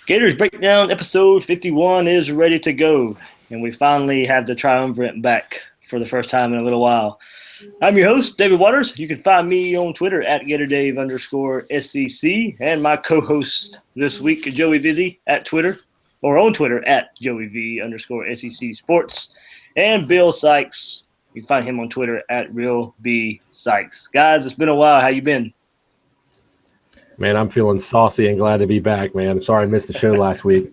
Gators Breakdown episode 51 is ready to go, and we finally have the triumvirate back for the first time in a little while. I'm your host, David Waters. You can find me on Twitter at GatorDave_SEC, and my co-host this week, Joey Vizzi, on Twitter at JoeyV_SEC Sports, and Bill Sykes. You can find him on Twitter at RealBSykes. Guys, it's been a while. How you been? Man, I'm feeling saucy and glad to be back, man. I'm sorry I missed the show last week.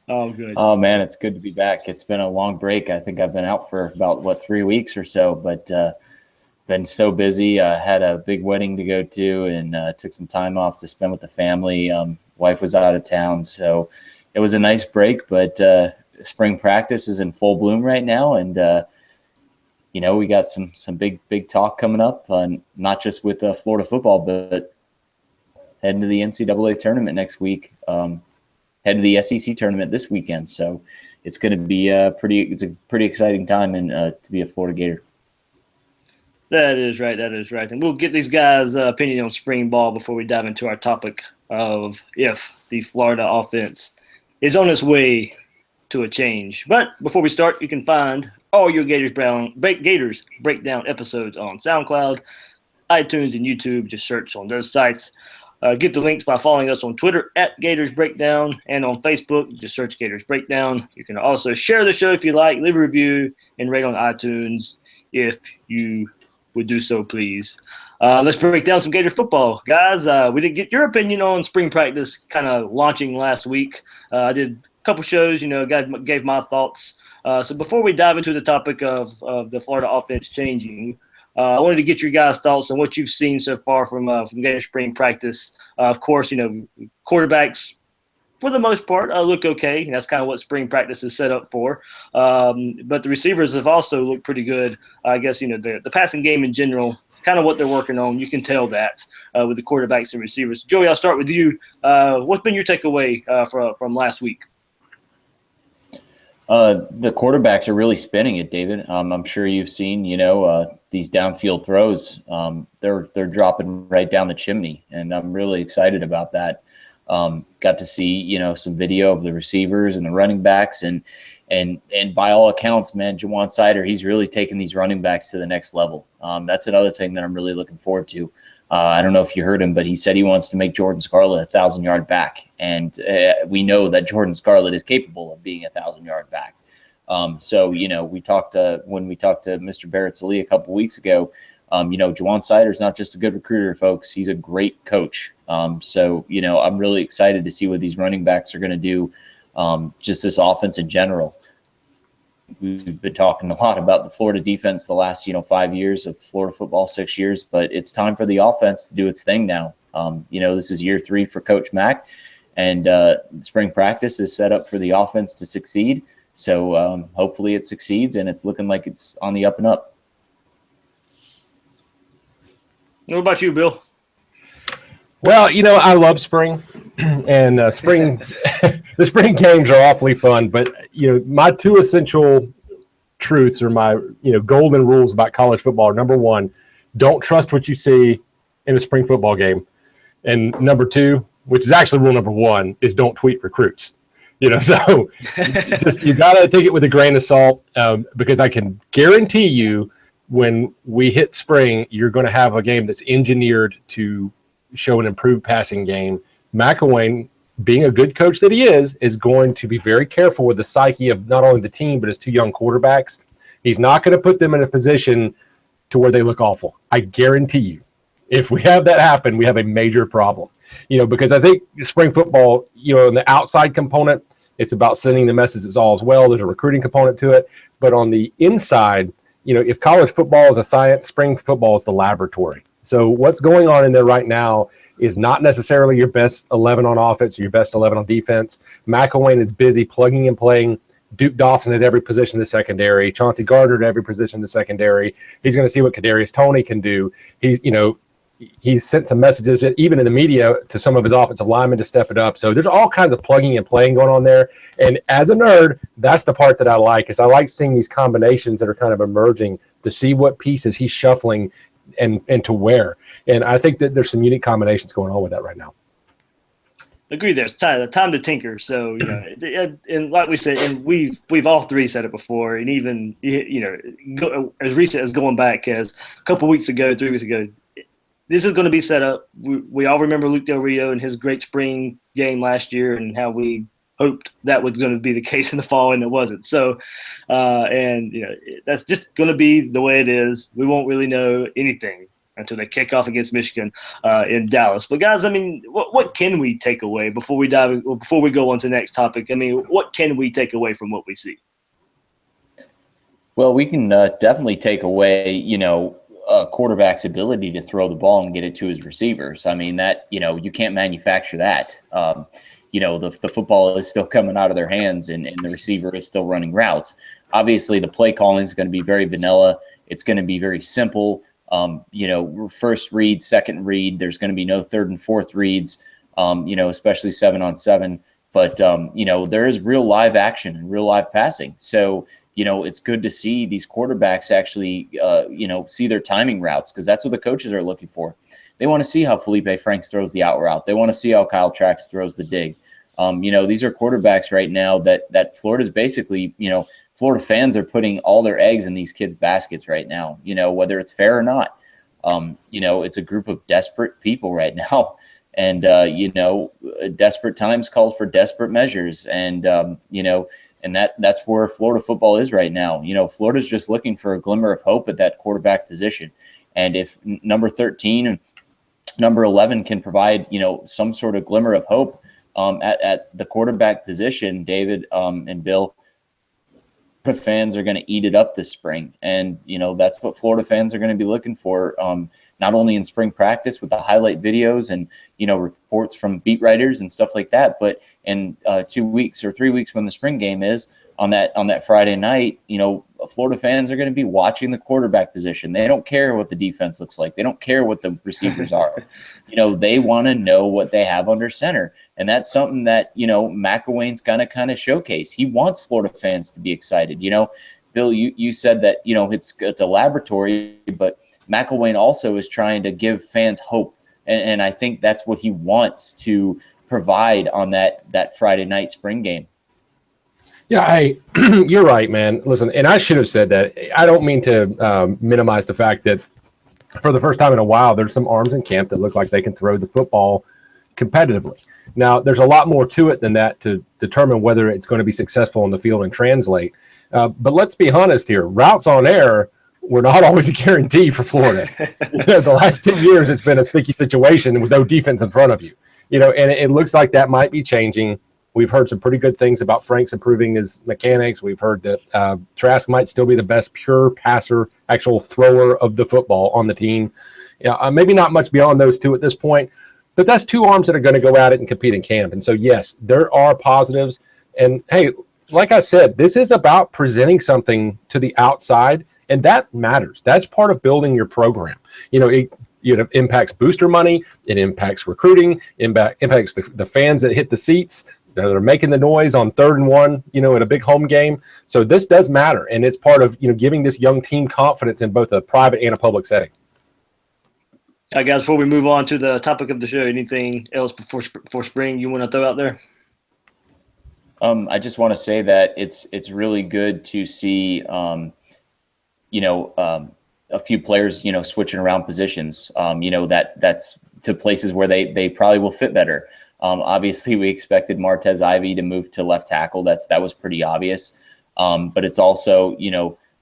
Oh, good. Oh, man, it's good to be back. It's been a long break. I think I've been out for about, 3 weeks or so, but been so busy. Had a big wedding to go to and took some time off to spend with the family. Wife was out of town, so it was a nice break, but spring practice is in full bloom right now, and we got some big talk coming up, not just with Florida football, but heading to the NCAA tournament next week, heading to the SEC tournament this weekend. So it's going to be a pretty exciting time to be a Florida Gator. That is right. And we'll get these guys' opinion on spring ball before we dive into our topic of if the Florida offense is on its way to a change. But before we start, you can find all your Gators Breakdown episodes on SoundCloud, iTunes, and YouTube. Just search on those sites. Get the links by following us on Twitter at Gators Breakdown, and on Facebook, just search Gators Breakdown. You can also share the show if you like, leave a review, and rate on iTunes if you would do so, please. Let's break down some Gator football. Guys, we did get your opinion on spring practice kind of launching last week. I did a couple shows, gave my thoughts. So before we dive into the topic of the Florida offense changing, I wanted to get your guys' thoughts on what you've seen so far from Gator spring practice. Of course, quarterbacks, for the most part, look okay. That's kind of what spring practice is set up for. But the receivers have also looked pretty good. I guess, the passing game in general, kind of what they're working on. You can tell that with the quarterbacks and receivers. Joey, I'll start with you. What's been your takeaway from last week? The quarterbacks are really spinning it, David. I'm sure you've seen, these downfield throws. They're dropping right down the chimney, and I'm really excited about that. Got to see, some video of the receivers and the running backs, and by all accounts, man, Juwan Sider, he's really taking these running backs to the next level. That's another thing that I'm really looking forward to. I don't know if you heard him, but he said he wants to make Jordan Scarlett 1,000-yard back. And we know that Jordan Scarlett is capable of being 1,000-yard back. So, we talked when we talked to Mr. Barrett-Sallee a couple weeks ago, Juwan Sider's not just a good recruiter, folks. He's a great coach. So, I'm really excited to see what these running backs are going to do, just this offense in general. We've been talking a lot about the Florida defense the last, 5 years of Florida football, 6 years, but it's time for the offense to do its thing now. This is year 3 for Coach Mack, and spring practice is set up for the offense to succeed. So hopefully it succeeds, and it's looking like it's on the up and up. What about you, Bill? Well, I love spring, and spring the spring games are awfully fun. But my 2 essential truths or my golden rules about college football are: number 1, don't trust what you see in a spring football game, and number 2, which is actually rule number 1, is don't tweet recruits. So you got to take it with a grain of salt, because I can guarantee you when we hit spring, you're going to have a game that's engineered to show an improved passing game. McElwain, being a good coach that he is going to be very careful with the psyche of not only the team, but his 2 young quarterbacks. He's not going to put them in a position to where they look awful. I guarantee you, if we have that happen, we have a major problem. Because I think spring football, in the outside component, it's about sending the message it's all as well. There's a recruiting component to it. But on the inside, if college football is a science, spring football is the laboratory. So what's going on in there right now is not necessarily your best 11 on offense or your best 11 on defense. McElwain is busy plugging and playing Duke Dawson at every position in the secondary, Chauncey Gardner at every position in the secondary. He's going to see what Kadarius Toney can do. He's sent some messages, even in the media, to some of his offensive linemen to step it up. So there's all kinds of plugging and playing going on there. And as a nerd, that's the part that I like, is I like seeing these combinations that are kind of emerging to see what pieces he's shuffling and to where. And I think that there's some unique combinations going on with that right now. agree. There's time to tinker. So and like we said, and we've all three said it before, and even as recent as going back as a couple weeks ago, 3 weeks ago, this is going to be set up. We all remember Luke Del Rio and his great spring game last year, and how we hoped that was going to be the case in the fall, and it wasn't. So, that's just going to be the way it is. We won't really know anything until they kick off against Michigan in Dallas. But guys, I mean, what can we take away before we go on to the next topic? I mean, what can we take away from what we see? Well, we can definitely take away, a quarterback's ability to throw the ball and get it to his receivers. I mean, that, you can't manufacture that. The football is still coming out of their hands, and the receiver is still running routes. Obviously, the play calling is going to be very vanilla. It's going to be very simple. First read, second read. There's going to be no third and fourth reads, especially 7-on-7. But, there is real live action and real live passing. So, it's good to see these quarterbacks actually, see their timing routes, because that's what the coaches are looking for. They want to see how Felipe Franks throws the out route. They want to see how Kyle Trask throws the dig. These are quarterbacks right now that Florida's basically, Florida fans are putting all their eggs in these kids' baskets right now, whether it's fair or not. It's a group of desperate people right now. And, desperate times call for desperate measures. And, and that's where Florida football is right now. Florida's just looking for a glimmer of hope at that quarterback position. And if number 13 and number 11 can provide, some sort of glimmer of hope at the quarterback position, David and Bill, Florida fans are going to eat it up this spring. And, that's what Florida fans are going to be looking for, not only in spring practice with the highlight videos and, reports from beat writers and stuff like that, but in 2 weeks or 3 weeks when the spring game is on that Friday night, Florida fans are going to be watching the quarterback position. They don't care what the defense looks like. They don't care what the receivers are. They want to know what they have under center. And that's something that, McElwain's going to kind of showcase. He wants Florida fans to be excited. Bill, you said that, it's a laboratory, but McElwain also is trying to give fans hope. And I think that's what he wants to provide on that Friday night spring game. Yeah, you're right, man. Listen, and I should have said that. I don't mean to minimize the fact that for the first time in a while, there's some arms in camp that look like they can throw the football competitively. Now, there's a lot more to it than that to determine whether it's going to be successful on the field and translate. But let's be honest here. Routes on air were not always a guarantee for Florida. The last 2 years, it's been a sticky situation with no defense in front of you. And it looks like that might be changing. We've heard some pretty good things about Franks improving his mechanics. We've heard that Trask might still be the best pure passer, actual thrower of the football on the team. Maybe not much beyond those two at this point, but that's two arms that are going to go at it and compete in camp. And so, yes, there are positives. And, hey, like I said, this is about presenting something to the outside, and that matters. That's part of building your program. It impacts booster money. It impacts recruiting, impacts the fans that hit the seats. They're making the noise on 3rd and 1, at a big home game. So this does matter, and it's part of, giving this young team confidence in both a private and a public setting. All right, guys, before we move on to the topic of the show, anything else before spring you want to throw out there? I just want to say that it's really good to see, a few players, switching around positions, that's to places where they probably will fit better. Obviously, we expected Martez Ivy to move to left tackle. That was pretty obvious. But it's also,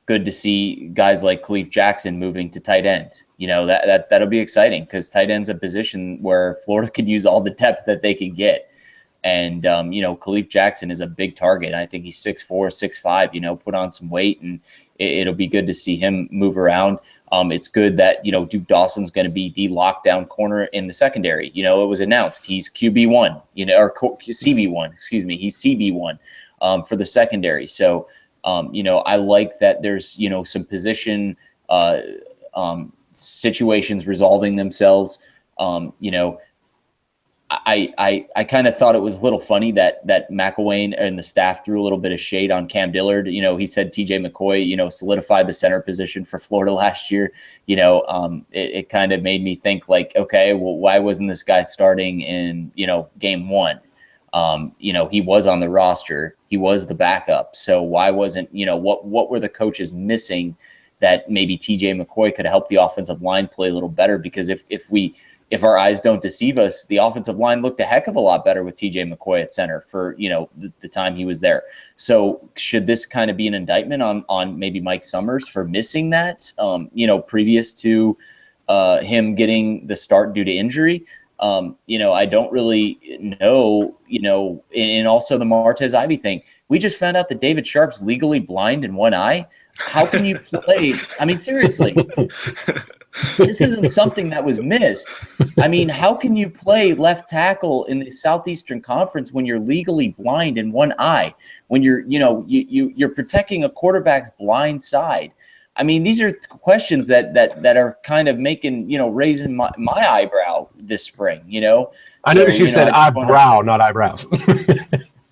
good to see guys like Khalif Jackson moving to tight end. That'll be exciting because tight end's a position where Florida could use all the depth that they can get. And, Khalif Jackson is a big target. I think he's 6'4", 6'5", put on some weight, and it'll be good to see him move around. It's good that, Duke Dawson's going to be the lockdown corner in the secondary. It was announced he's QB1, or CB1, excuse me. He's CB1 for the secondary. So, I like that there's, some position situations resolving themselves. I kind of thought it was a little funny that McElwain and the staff threw a little bit of shade on Cam Dillard. He said TJ McCoy, solidified the center position for Florida last year. It kind of made me think like, okay, well, why wasn't this guy starting in, game one? He was on the roster. He was the backup. So why wasn't, what were the coaches missing that maybe TJ McCoy could help the offensive line play a little better? Because if our eyes don't deceive us, the offensive line looked a heck of a lot better with TJ McCoy at center for, the time he was there. So should this kind of be an indictment on maybe Mike Summers for missing that, previous to him getting the start due to injury? I don't really know, and also the Martez Ivy thing. We just found out that David Sharp's legally blind in one eye. How can you play? I mean, seriously, this isn't something that was missed. I mean, how can you play left tackle in the Southeastern Conference when you're legally blind in one eye? When you're protecting a quarterback's blind side? I mean, these are questions that are kind of making, raising my eyebrow this spring, I noticed you said eyebrow, not eyebrows.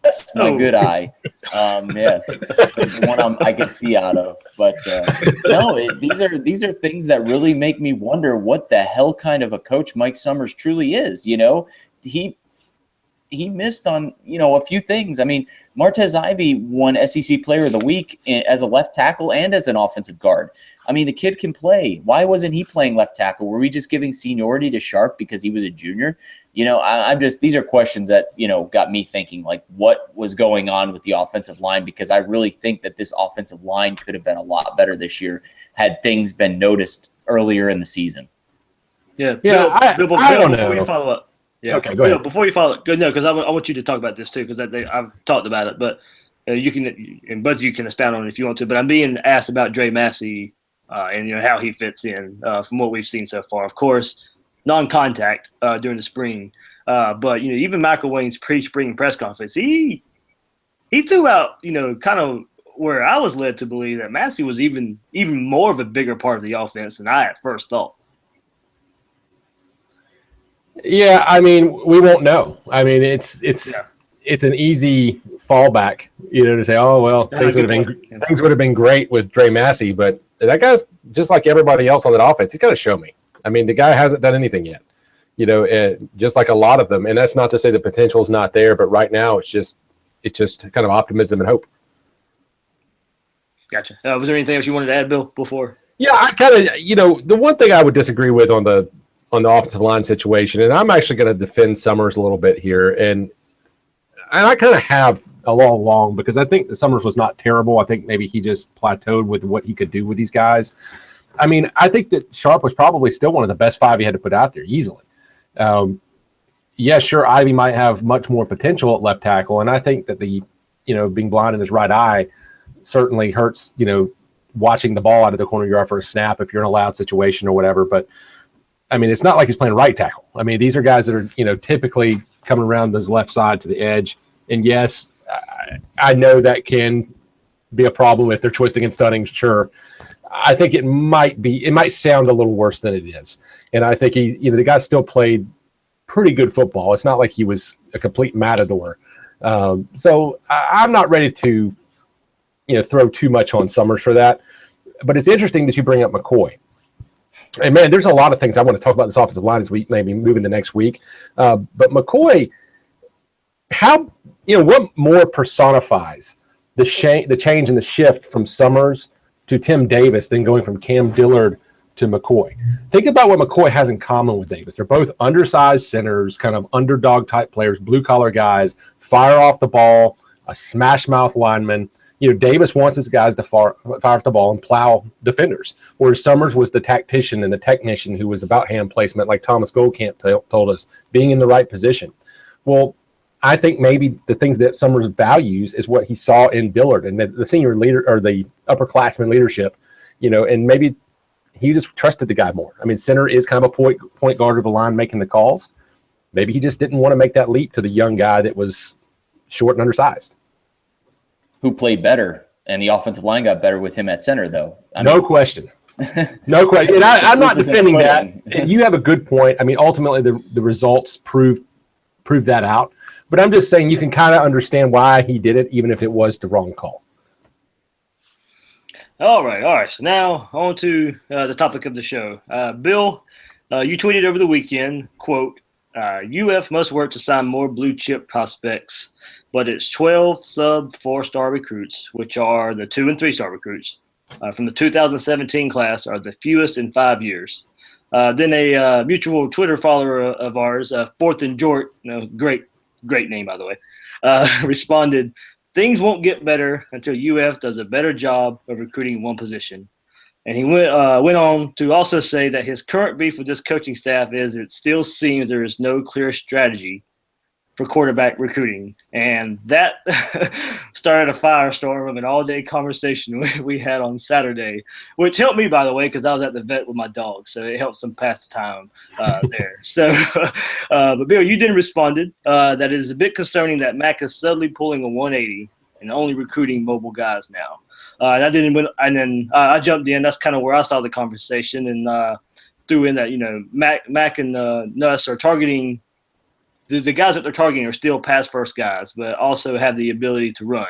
That's my good eye. Yes, the one I can see out of. But these are things that really make me wonder what the hell kind of a coach Mike Summers truly is. He missed on, a few things. I mean, Martez Ivy won SEC Player of the Week as a left tackle and as an offensive guard. I mean, the kid can play. Why wasn't he playing left tackle? Were we just giving seniority to Sharp because he was a junior? These are questions that, got me thinking, like, what was going on with the offensive line? Because I really think that this offensive line could have been a lot better this year had things been noticed earlier in the season. Yeah. Bill, I don't know. Before you follow up. Yeah. Okay, go ahead. Before you follow up, because I want you to talk about this too, because I've talked about it, but you can, and both of you can expound on it if you want to. But I'm being asked about Dre Massey and how he fits in from what we've seen so far. Of course, non-contact during the spring, but even McElwain's pre-spring press conference, he threw out kind of where I was led to believe that Massey was even more of a bigger part of the offense than I at first thought. Yeah, I mean, we won't know. I mean, it's an easy fallback, to say, oh well, things would have been great with Dre Massey, but that guy's just like everybody else on that offense. He's got to show me. I mean, the guy hasn't done anything yet. Just like a lot of them, and that's not to say the potential is not there, but right now it's just kind of optimism and hope. Gotcha. Was there anything else you wanted to add, Bill, before? Yeah, I kind of, the one thing I would disagree with on the offensive line situation, and I'm actually going to defend Summers a little bit here, and I kind of have all along, because I think that Summers was not terrible. I think maybe he just plateaued with what he could do with these guys. I mean, I think that Sharp was probably still one of the best five he had to put out there easily. Sure, Ivy might have much more potential at left tackle, and I think that the being blind in his right eye certainly hurts, watching the ball out of the corner of your eye for a snap if you're in a loud situation or whatever. But I mean, it's not like he's playing right tackle. I mean, these are guys that are, typically coming around this left side to the edge. And yes, I know that can be a problem if they're twisting and stunning. Sure. I think it might sound a little worse than it is. And I think the guy still played pretty good football. It's not like he was a complete matador. So I'm not ready to, throw too much on Summers for that. But it's interesting that you bring up McCoy. And man, there's a lot of things I want to talk about this offensive line as we maybe move into next week. But McCoy, what more personifies the change and the shift from Summers to Tim Davis than going from Cam Dillard to McCoy? Think about what McCoy has in common with Davis. They're both undersized centers, kind of underdog type players, blue collar guys, fire off the ball, a smash mouth lineman. Davis wants his guys to fire off the ball and plow defenders, whereas Summers was the tactician and the technician who was about hand placement, like Thomas Goldcamp told us, being in the right position. Well, I think maybe the things that Summers values is what he saw in Dillard and the senior leader or the upperclassman leadership, and maybe he just trusted the guy more. I mean, center is kind of a point guard of the line making the calls. Maybe he just didn't want to make that leap to the young guy that was short and undersized. Who played better, and the offensive line got better with him at center, though. No question. No question. And I'm not defending that. And you have a good point. I mean, ultimately, the results proved prove that out. But I'm just saying you can kind of understand why he did it, even if it was the wrong call. All right. So now on to the topic of the show. Bill, you tweeted over the weekend, quote, UF must work to sign more blue chip prospects, but its 12 sub 4-star recruits, which are the 2 and 3-star recruits from the 2017 class, are the fewest in 5 years. Then a mutual Twitter follower of ours, Fourth and Jort, great name, by the way, responded, things won't get better until UF does a better job of recruiting one position. And he went on to also say that his current beef with this coaching staff is it still seems there is no clear strategy for quarterback recruiting. And that started a firestorm of an all-day conversation we had on Saturday, which helped me, by the way, because I was at the vet with my dog. So it helped some pass the time there. So, but Bill, you didn't responded. That is a bit concerning that Mac is suddenly pulling a 180 and only recruiting mobile guys now. I jumped in. That's kind of where I saw the conversation and threw in that, Mac and Nuss are targeting the guys that they're targeting are still pass first guys, but also have the ability to run.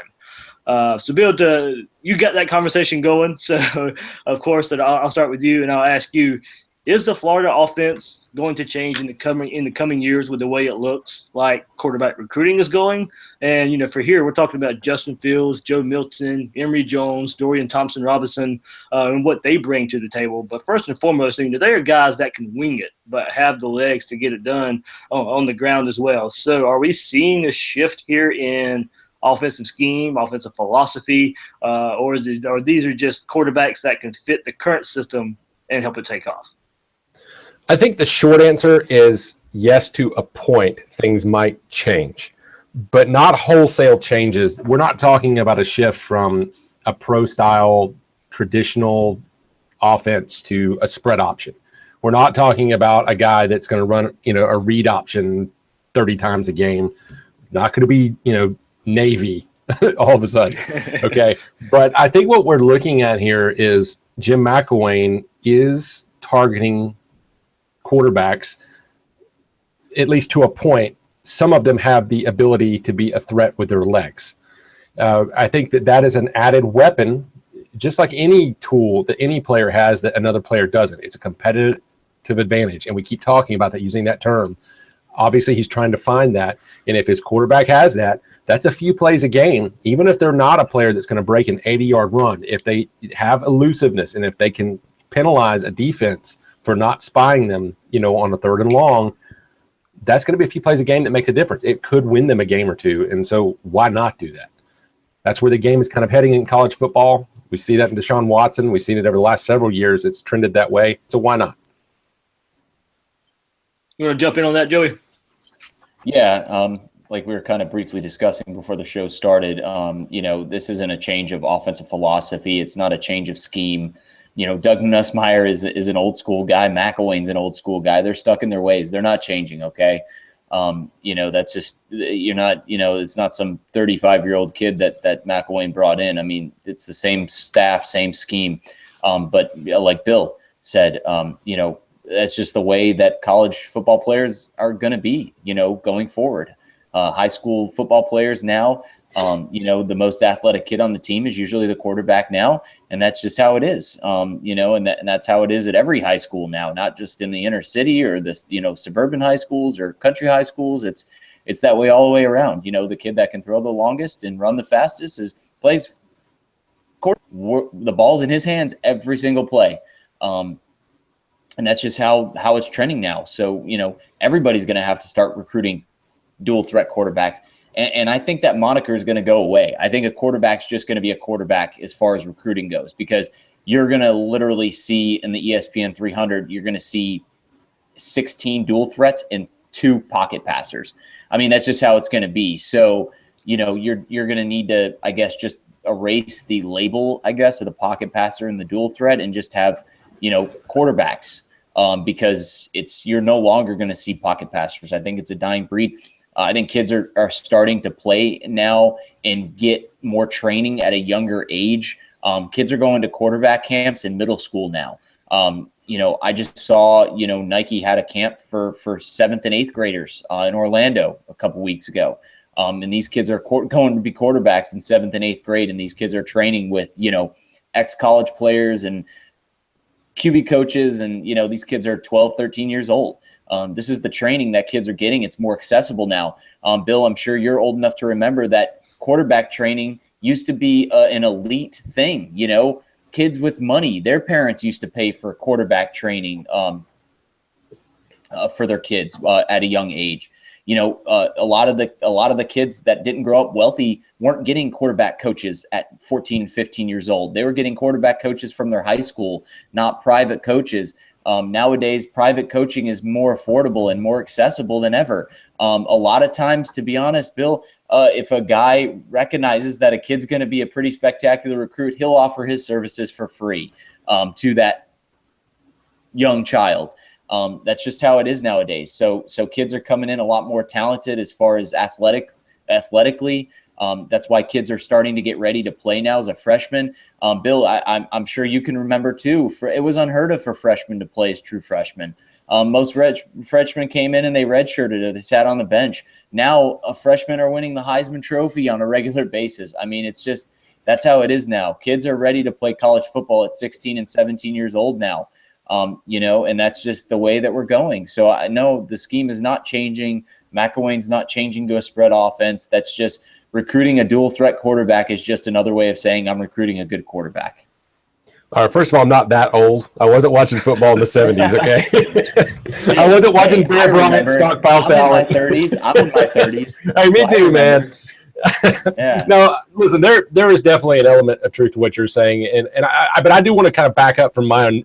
So Bill, you got that conversation going. So of course that I'll start with you and I'll ask you, is the Florida offense going to change in the coming years with the way it looks like quarterback recruiting is going? And, for here, we're talking about Justin Fields, Joe Milton, Emory Jones, Dorian Thompson-Robinson, and what they bring to the table. But first and foremost, they are guys that can wing it, but have the legs to get it done on the ground as well. So are we seeing a shift here in offensive scheme, offensive philosophy, or these are just quarterbacks that can fit the current system and help it take off? I think the short answer is yes, to a point, things might change, but not wholesale changes. We're not talking about a shift from a pro-style traditional offense to a spread option. We're not talking about a guy that's going to run, a read option 30 times a game. Not going to be, Navy all of a sudden. Okay. But I think what we're looking at here is Jim McElwain is targeting quarterbacks, at least to a point. Some of them have the ability to be a threat with their legs. I think that is an added weapon, just like any tool that any player has that another player doesn't. It's a competitive advantage, and we keep talking about that, using that term. Obviously, he's trying to find that, and if his quarterback has that, that's a few plays a game, even if they're not a player that's going to break an 80-yard run. If they have elusiveness and if they can penalize a defense for not spying them, on a 3rd and long, that's going to be a few plays a game that make a difference. It could win them a game or two, and so why not do that? That's where the game is kind of heading in college football. We see that in Deshaun Watson. We've seen it over the last several years. It's trended that way, so why not? You want to jump in on that, Joey? Yeah, like we were kind of briefly discussing before the show started, this isn't a change of offensive philosophy. It's not a change of scheme. Doug Nussmeier is an old school guy. McElwain's an old school guy. They're stuck in their ways. They're not changing. Okay. That's just, it's not some 35-year-old kid that McElwain brought in. I mean, it's the same staff, same scheme. But like Bill said, that's just the way that college football players are going to be, going forward. High school football players now, the most athletic kid on the team is usually the quarterback now, and that's just how it is. And that's how it is at every high school now, not just in the inner city or this, suburban high schools or country high schools. It's that way all the way around. The kid that can throw the longest and run the fastest plays the ball's in his hands every single play. And that's just how it's trending now. So, everybody's going to have to start recruiting dual threat quarterbacks. And I think that moniker is going to go away. I think a quarterback's just going to be a quarterback as far as recruiting goes, because you're going to literally see in the ESPN 300, you're going to see 16 dual threats and 2 pocket passers. I mean, that's just how it's going to be. So, you're going to need to, I guess, just erase the label, I guess, of the pocket passer and the dual threat and just have, quarterbacks. Because you're no longer going to see pocket passers. I think it's a dying breed. I think kids are starting to play now and get more training at a younger age. Kids are going to quarterback camps in middle school now. I just saw, Nike had a camp for 7th and 8th graders in Orlando a couple weeks ago. And these kids are going to be quarterbacks in 7th and 8th grade. And these kids are training with, ex-college players and QB coaches. And, these kids are 12, 13 years old. This is the training that kids are getting. It's more accessible now. Bill, I'm sure you're old enough to remember that quarterback training used to be an elite thing. Kids with money, their parents used to pay for quarterback training for their kids at a young age. A lot of the kids that didn't grow up wealthy weren't getting quarterback coaches at 14, 15 years old. They were getting quarterback coaches from their high school, not private coaches. Nowadays, private coaching is more affordable and more accessible than ever. A lot of times, to be honest, Bill, if a guy recognizes that a kid's going to be a pretty spectacular recruit, he'll offer his services for free to that young child. That's just how it is nowadays. So kids are coming in a lot more talented as far as athletically. That's why kids are starting to get ready to play now as a freshman. Bill, I'm sure you can remember too. It was unheard of for freshmen to play as true freshmen. Most freshmen came in and they redshirted it. They sat on the bench. Now freshmen are winning the Heisman Trophy on a regular basis. I mean, that's how it is now. Kids are ready to play college football at 16 and 17 years old now. And that's just the way that we're going. So I know the scheme is not changing. McElwain's not changing to a spread offense. That's just recruiting a dual threat quarterback is just another way of saying I'm recruiting a good quarterback. All right, first of all, I'm not that old. I wasn't watching football in the 70s, okay? I wasn't watching Bear Bryant stockpile talent. I'm in my 30s. Hey, me too, man. Yeah. No, listen, there is definitely an element of truth to what you're saying. But I do want to kind of back up from my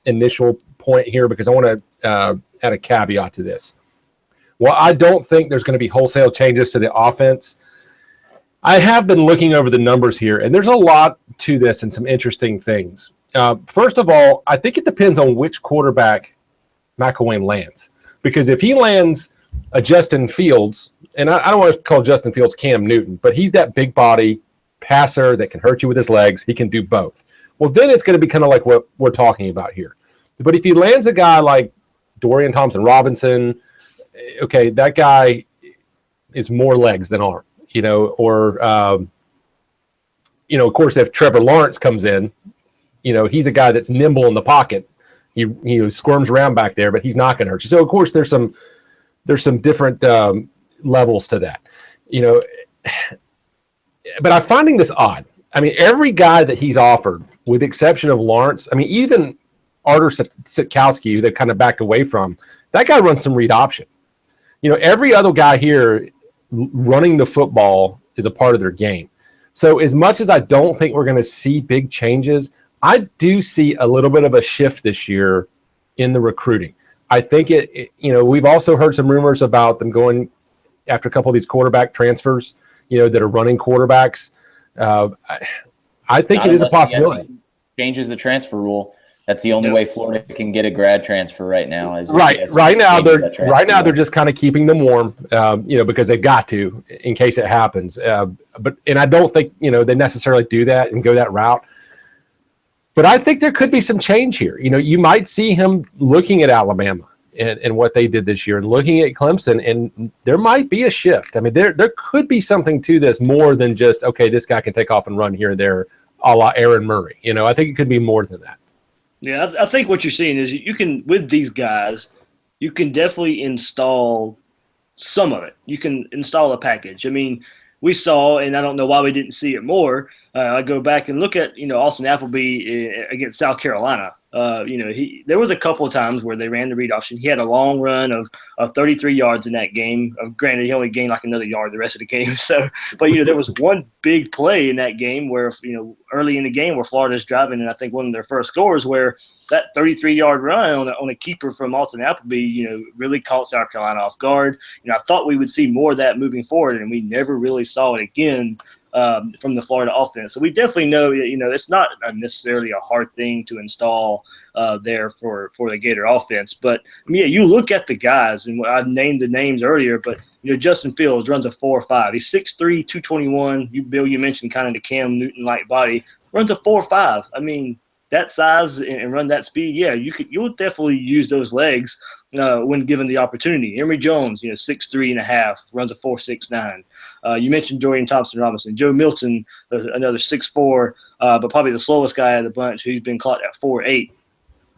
initial point here because I want to add a caveat to this. Well, I don't think there's going to be wholesale changes to the offense. I have been looking over the numbers here, and there's a lot to this and some interesting things. First of all, I think it depends on which quarterback McElwain lands. Because if he lands a Justin Fields, and I don't want to call Justin Fields Cam Newton, but he's that big body passer that can hurt you with his legs. He can do both. Well, then it's going to be kind of like what we're talking about here. But if he lands a guy like Dorian Thompson-Robinson, okay, that guy is more legs than arm. Of course, if Trevor Lawrence comes in, he's a guy that's nimble in the pocket. He squirms around back there, but he's not going to hurt you. So, of course, there's some different levels to that, But I'm finding this odd. I mean, every guy that he's offered, with the exception of Lawrence, I mean, even Artur Sitkowski, who they kind of backed away from, that guy runs some read option. Every other guy here running the football is a part of their game. So as much as I don't think we're going to see big changes, I do see a little bit of a shift this year in the recruiting. I think we've also heard some rumors about them going after a couple of these quarterback transfers, that are running quarterbacks. I think it is a possibility. Changes the transfer rule. That's the only way Florida can get a grad transfer right now. Right now they're just kind of keeping them warm, because they've got to in case it happens. But I don't think they necessarily do that and go that route. But I think there could be some change here. You might see him looking at Alabama and what they did this year, and looking at Clemson, and there might be a shift. I mean, there could be something to this more than just this guy can take off and run here and there, a la Aaron Murray. I think it could be more than that. Yeah, I think what you're seeing is you can, with these guys, you can definitely install some of it. You can install a package. I mean, we saw, and I don't know why we didn't see it more. I go back and look at, Austin Appleby against South Carolina. There was a couple of times where they ran the read option. He had a long run of 33 yards in that game. Granted, he only gained like another yard the rest of the game. So, but there was one big play in that game where early in the game where Florida's driving, and I think one of their first scores where that 33-yard run on a keeper from Austin Appleby, really caught South Carolina off guard. I thought we would see more of that moving forward, and we never really saw it again. From the Florida offense. So we definitely know, it's not necessarily a hard thing to install there for the Gator offense. But, you look at the guys, and I named the names earlier, but, Justin Fields runs a 4.5. He's 6'3", 221. Bill, you mentioned kind of the Cam Newton-like body. Runs a 4.5. I mean, that size and run that speed, yeah, you'll definitely use those legs when given the opportunity. Emory Jones, 6'3.5", runs a 4.69. You mentioned Dorian Thompson-Robinson. Joe Milton, another 6'4", but probably the slowest guy of the bunch, who's been clocked at 4.8.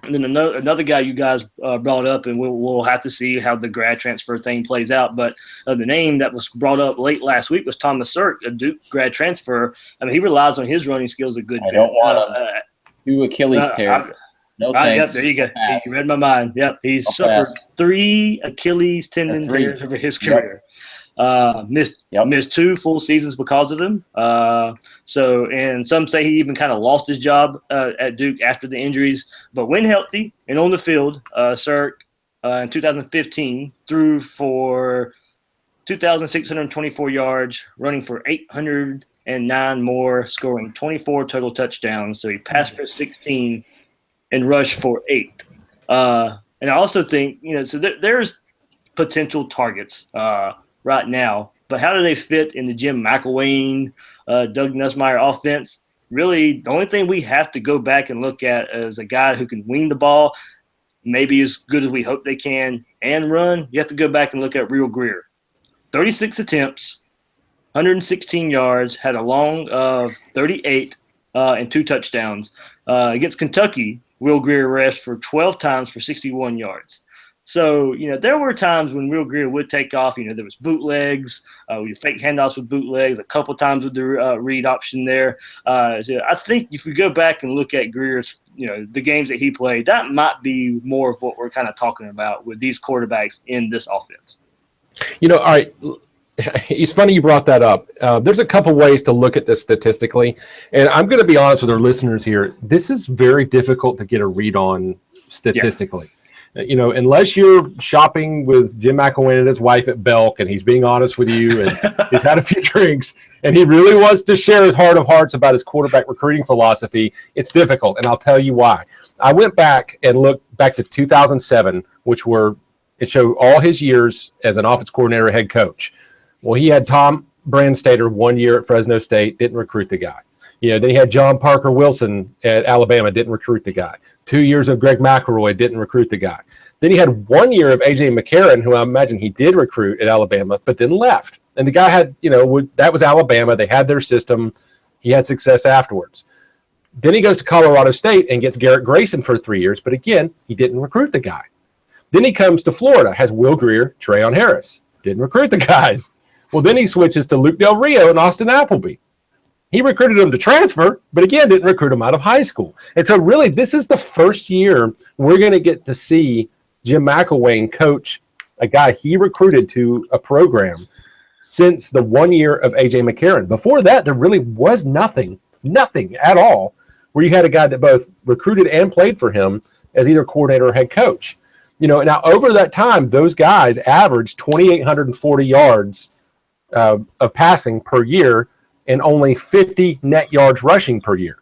And then another guy you guys brought up, and we'll have to see how the grad transfer thing plays out. But the name that was brought up late last week was Thomas Sirk, a Duke grad transfer. I mean, he relies on his running skills a good bit. I don't want to do Achilles tear. No thanks. Yep, there you go. You read my mind. Yep, he's suffered 3 Achilles tendon tears over his career. Missed 2 full seasons because of them. And some say he even kind of lost his job at Duke after the injuries. But when healthy and on the field, Sirk in 2015 threw for 2,624 yards, running for 809 more, scoring 24 total touchdowns. So he passed for 16 and rushed for 8. And I also think, so there's potential targets right now, but how do they fit in the Jim McElwain, Doug Nussmeier offense? Really, the only thing we have to go back and look at is a guy who can wing the ball, maybe as good as we hope they can, and run. You have to go back and look at Will Grier. 36 attempts, 116 yards, had a long of 38 and 2 touchdowns. Against Kentucky, Will Grier rushed for 12 times for 61 yards. So, there were times when Will Grier would take off. There was bootlegs, fake handoffs with bootlegs, a couple times with the read option there. So I think if we go back and look at Greer's, the games that he played, that might be more of what we're kind of talking about with these quarterbacks in this offense. All right. It's funny you brought that up. There's a couple ways to look at this statistically. And I'm going to be honest with our listeners here. This is very difficult to get a read on statistically. Yeah. Unless you're shopping with Jim McElwain and his wife at Belk, and he's being honest with you, and he's had a few drinks, and he really wants to share his heart of hearts about his quarterback recruiting philosophy, it's difficult, and I'll tell you why. I went back and looked back to 2007, it showed all his years as an offense coordinator, head coach. Well, he had Tom Brandstater 1 year at Fresno State, didn't recruit the guy. Then he had John Parker Wilson at Alabama, didn't recruit the guy. 2 years of Greg McElroy, didn't recruit the guy. Then he had 1 year of A.J. McCarron, who I imagine he did recruit at Alabama, but then left. And the guy had, that was Alabama. They had their system. He had success afterwards. Then he goes to Colorado State and gets Garrett Grayson for 3 years, but again, he didn't recruit the guy. Then he comes to Florida, has Will Grier, Trayon Harris, didn't recruit the guys. Well, then he switches to Luke Del Rio and Austin Appleby. He recruited him to transfer, but again, didn't recruit him out of high school. And so really, this is the first year we're going to get to see Jim McElwain coach a guy he recruited to a program since the 1 year of A.J. McCarron. Before that, there really was nothing at all where you had a guy that both recruited and played for him as either coordinator or head coach. Now over that time, those guys averaged 2,840 yards of passing per year and only 50 net yards rushing per year.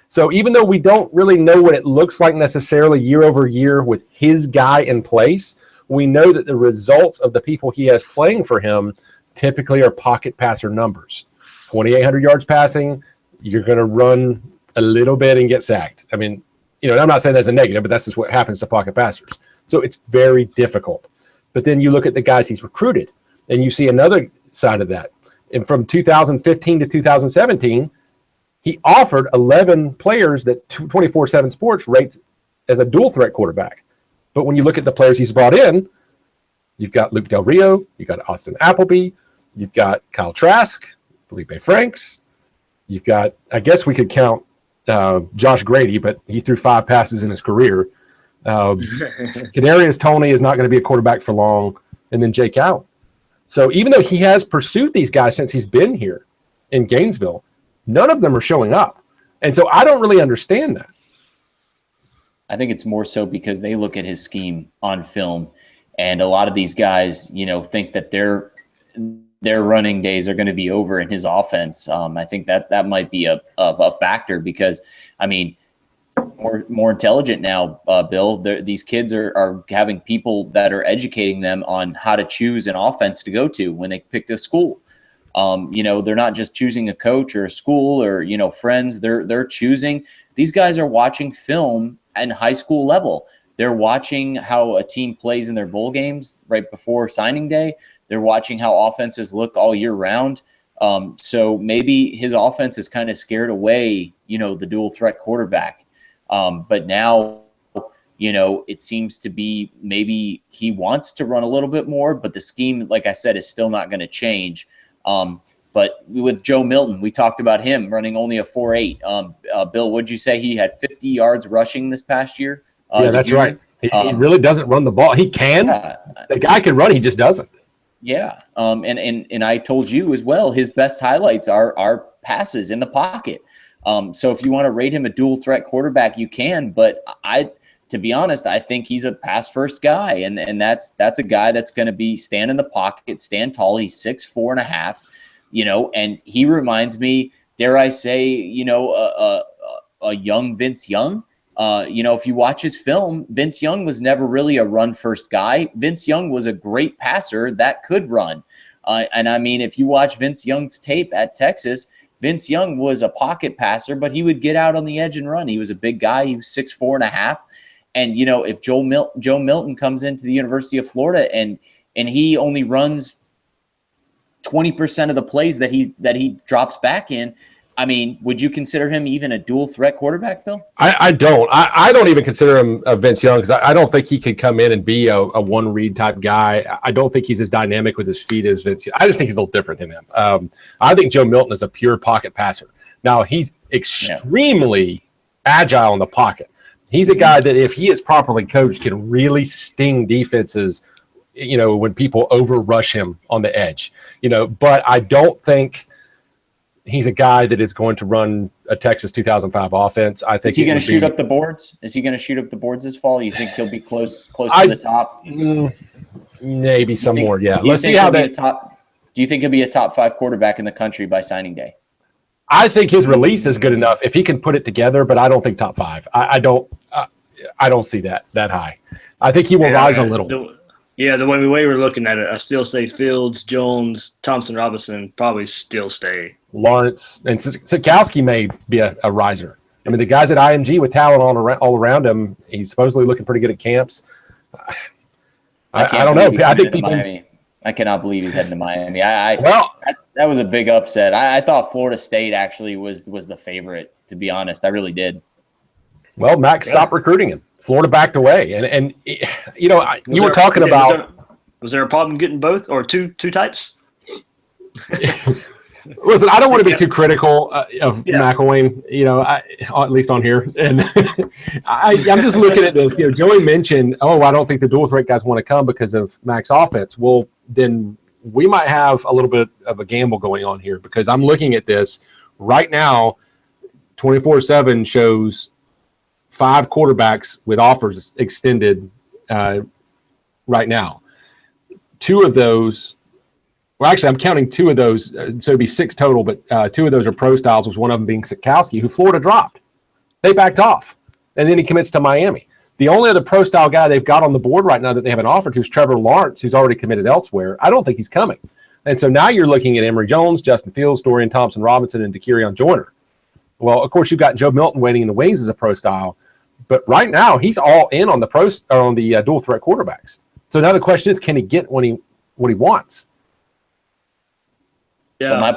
So even though we don't really know what it looks like necessarily year over year with his guy in place, we know that the results of the people he has playing for him typically are pocket passer numbers. 2,800 yards passing, you're going to run a little bit and get sacked. I mean, I'm not saying that's a negative, but that's just what happens to pocket passers. So it's very difficult. But then you look at the guys he's recruited, and you see another side of that. And from 2015 to 2017, he offered 11 players that 24/7 Sports rates as a dual threat quarterback. But when you look at the players he's brought in, you've got Luke Del Rio, you've got Austin Appleby, you've got Kyle Trask, Felipe Franks, you've got, I guess we could count Josh Grady, but he threw 5 passes in his career. Kadarius Toney is not going to be a quarterback for long, and then Jake Allen. So even though he has pursued these guys since he's been here in Gainesville, none of them are showing up. And so I don't really understand that. I think it's more so because they look at his scheme on film, and a lot of these guys, think that their running days are going to be over in his offense. I think that might be a factor because, more intelligent now, Bill. These kids are having people that are educating them on how to choose an offense to go to when they pick a school. They're not just choosing a coach or a school or, friends. They're choosing. These guys are watching film at high school level. They're watching how a team plays in their bowl games right before signing day. They're watching how offenses look all year round. So maybe his offense is kind of scared away, the dual threat quarterback. But now, it seems to be maybe he wants to run a little bit more, but the scheme, like I said, is still not going to change. But with Joe Milton, we talked about him running only a 4.8. Bill, what'd you say? He had 50 yards rushing this past year? Yeah, that's right. He really doesn't run the ball. He can. The guy can run. He just doesn't. Yeah. And I told you as well, his best highlights are passes in the pocket. So if you want to rate him a dual threat quarterback, you can. But to be honest, I think he's a pass first guy. And that's a guy that's going to be stand in the pocket, stand tall. He's 6'4.5", and he reminds me, dare I say, a young Vince Young. If you watch his film, Vince Young was never really a run first guy. Vince Young was a great passer that could run. And I mean, if you watch Vince Young's tape at Texas, Vince Young was a pocket passer, but he would get out on the edge and run. He was a big guy. He was 6'4.5". And, if Joe Milton comes into the University of Florida and he only runs 20% of the plays that he drops back in, I mean, would you consider him even a dual threat quarterback, Bill? I don't. I don't even consider him a Vince Young because I don't think he could come in and be a one read type guy. I don't think he's as dynamic with his feet as Vince Young. I just think he's a little different than him. I think Joe Milton is a pure pocket passer. Now, he's extremely agile in the pocket. He's a guy that if he is properly coached can really sting defenses, when people overrush him on the edge. But I don't think he's a guy that is going to run a Texas 2005 offense. I think is he going to shoot up the boards? Is he going to shoot up the boards this fall? You think he'll be close to the top? Maybe some more. Yeah. Let's see how that. Do you think he'll be a top 5 quarterback in the country by signing day? I think his release is good enough if he can put it together, but I don't think top 5. I don't see that high. I think he will rise a little. The way we're looking at it, I still say Fields, Jones, Thompson-Robinson probably still stay. Lawrence and Sikowski may be a riser. I mean, the guys at IMG with talent all around him, he's supposedly looking pretty good at camps. I don't know. I think Miami. I cannot believe he's heading to Miami. That was a big upset. I thought Florida State actually was the favorite, to be honest. I really did. Well, Max stopped recruiting him. Florida backed away, and you were talking about. Was there a problem getting both or two types? Listen, I don't want to be too critical of McElwain, at least on here. And I'm just looking at this. Joey mentioned, I don't think the dual threat guys want to come because of Mac's offense. Well, then we might have a little bit of a gamble going on here because I'm looking at this right now. 24/7 shows 5 quarterbacks with offers extended right now. 2 of those. Well, actually, I'm counting 2 of those, so it'd be 6 total, but 2 of those are pro styles, with one of them being Sikowski, who Florida dropped. They backed off, and then he commits to Miami. The only other pro style guy they've got on the board right now that they haven't offered, who's Trevor Lawrence, who's already committed elsewhere. I don't think he's coming. And so now you're looking at Emory Jones, Justin Fields, Dorian Thompson-Robinson, and DeKerion Joyner. Well, of course, you've got Joe Milton waiting in the wings as a pro style, but right now he's all in on the dual threat quarterbacks. So now the question is, can he get what he wants? Yeah, so my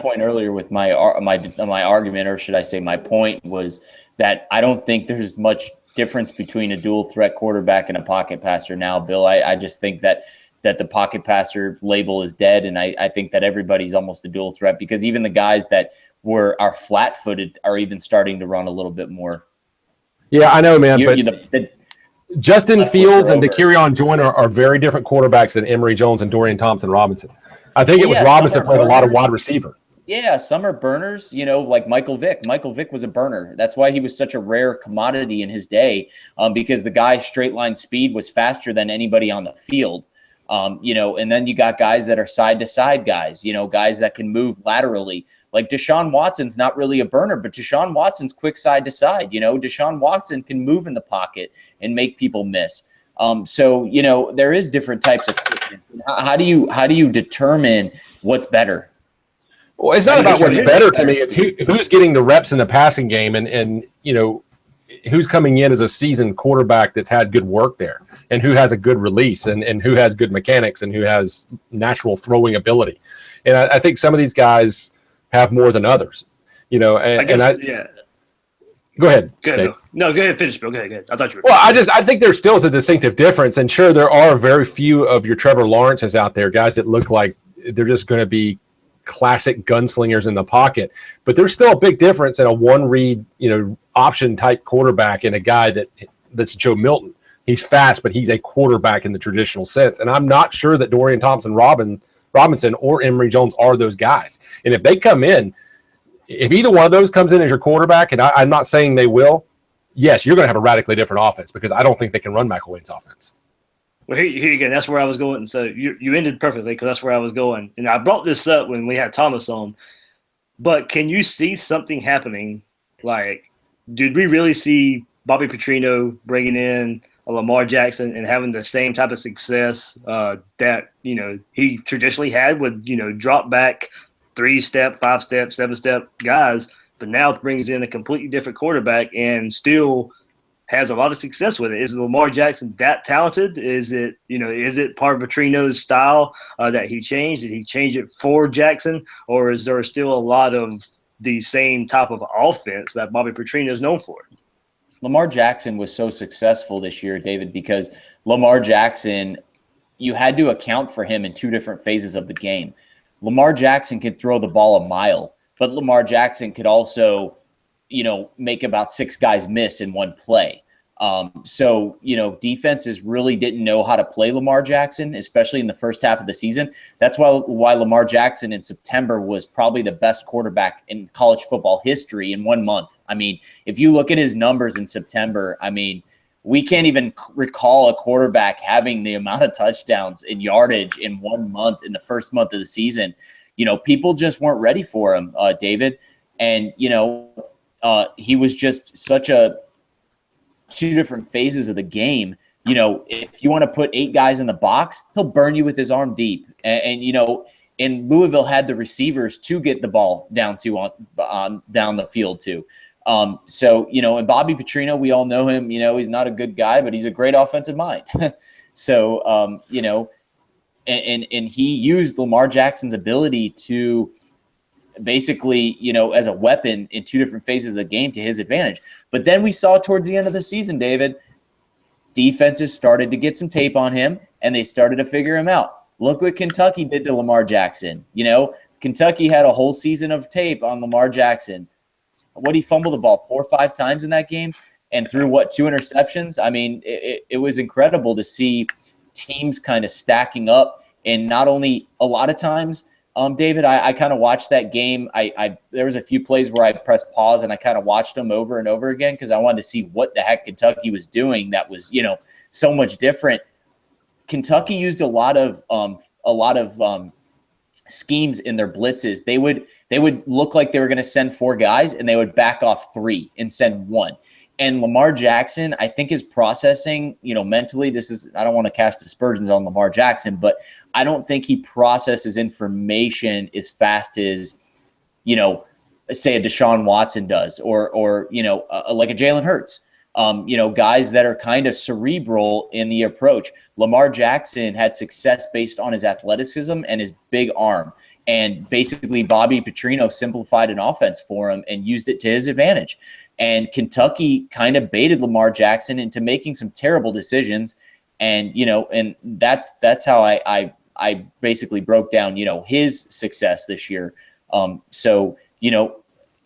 point earlier with my argument, or should I say my point, was that I don't think there's much difference between a dual threat quarterback and a pocket passer now, Bill. I just think that the pocket passer label is dead, and I think that everybody's almost a dual threat because even the guys that are flat-footed are even starting to run a little bit more. Yeah, I know, man, Justin Fields and DeKerion Joyner are very different quarterbacks than Emory Jones and Dorian Thompson-Robinson. I think it was Robinson played a lot of wide receiver. Yeah, some are burners, like Michael Vick. Michael Vick was a burner. That's why he was such a rare commodity in his day, because the guy's straight line speed was faster than anybody on the field. And then you got guys that are side-to-side guys, guys that can move laterally. Like Deshaun Watson's not really a burner, but Deshaun Watson's quick side-to-side. Deshaun Watson can move in the pocket and make people miss. So there is different types of quickness. How do you determine what's better? Well, it's not about what's better to me. It's who's getting the reps in the passing game and who's coming in as a seasoned quarterback that's had good work there and who has a good release and who has good mechanics and who has natural throwing ability. And I think some of these guys have more than others, Go ahead. Good. No, go ahead. Finish, Bill. Go ahead. I thought you were. Well, I think there still is a distinctive difference. And sure, there are very few of your Trevor Lawrences out there, guys that look like they're just going to be classic gunslingers in the pocket. But there's still a big difference in a one-read, option type quarterback and a guy that's Joe Milton. He's fast, but he's a quarterback in the traditional sense. And I'm not sure that Dorian Thompson-Robinson or Emory Jones are those guys. And if they come in, if either one of those comes in as your quarterback, and I'm not saying they will, yes, you're going to have a radically different offense because I don't think they can run McElwain's offense. Well, here you go. That's where I was going. So you ended perfectly because that's where I was going. And I brought this up when we had Thomas on. But can you see something happening? Like, did we really see Bobby Petrino bringing in a Lamar Jackson and having the same type of success that, he traditionally had with, drop back 3-step, 5-step, 7-step guys, but now brings in a completely different quarterback and still has a lot of success with it? Is Lamar Jackson that talented? Is it part of Petrino's style that he changed? Did he change it for Jackson? Or is there still a lot of the same type of offense that Bobby Petrino is known for? Lamar Jackson was so successful this year, David, because Lamar Jackson, you had to account for him in two different phases of the game. Lamar Jackson could throw the ball a mile, but Lamar Jackson could also, make about 6 guys miss in one play. Defenses really didn't know how to play Lamar Jackson, especially in the first half of the season. That's why Lamar Jackson in September was probably the best quarterback in college football history in 1 month. I mean, if you look at his numbers in September, we can't even recall a quarterback having the amount of touchdowns and yardage in 1 month in the first month of the season. People just weren't ready for him, David. And, he was just such a two different phases of the game. If you want to put 8 guys in the box, he'll burn you with his arm deep. And Louisville had the receivers to get the ball down the field too. And Bobby Petrino, we all know him, he's not a good guy, but he's a great offensive mind. And he used Lamar Jackson's ability to basically, as a weapon in 2 different phases of the game to his advantage. But then we saw towards the end of the season, David, defenses started to get some tape on him and they started to figure him out. Look what Kentucky did to Lamar Jackson. Kentucky had a whole season of tape on Lamar Jackson. What, he fumbled the ball 4 or 5 times in that game and threw 2 interceptions? It was incredible to see teams kind of stacking up. And not only a lot of times, David, I kind of watched that game. There was a few plays where I pressed pause and I kind of watched them over and over again because I wanted to see what the heck Kentucky was doing that was, so much different. Kentucky used a lot of schemes in their blitzes. They would look like they were going to send 4 guys and they would back off 3 and send 1. And Lamar Jackson, I think, is processing, mentally. I don't want to cast aspersions on Lamar Jackson, but I don't think he processes information as fast as, say a Deshaun Watson does or like a Jalen Hurts. Guys that are kind of cerebral in the approach. Lamar Jackson had success based on his athleticism and his big arm. And basically Bobby Petrino simplified an offense for him and used it to his advantage. And Kentucky kind of baited Lamar Jackson into making some terrible decisions. And, and that's how I basically broke down, his success this year. And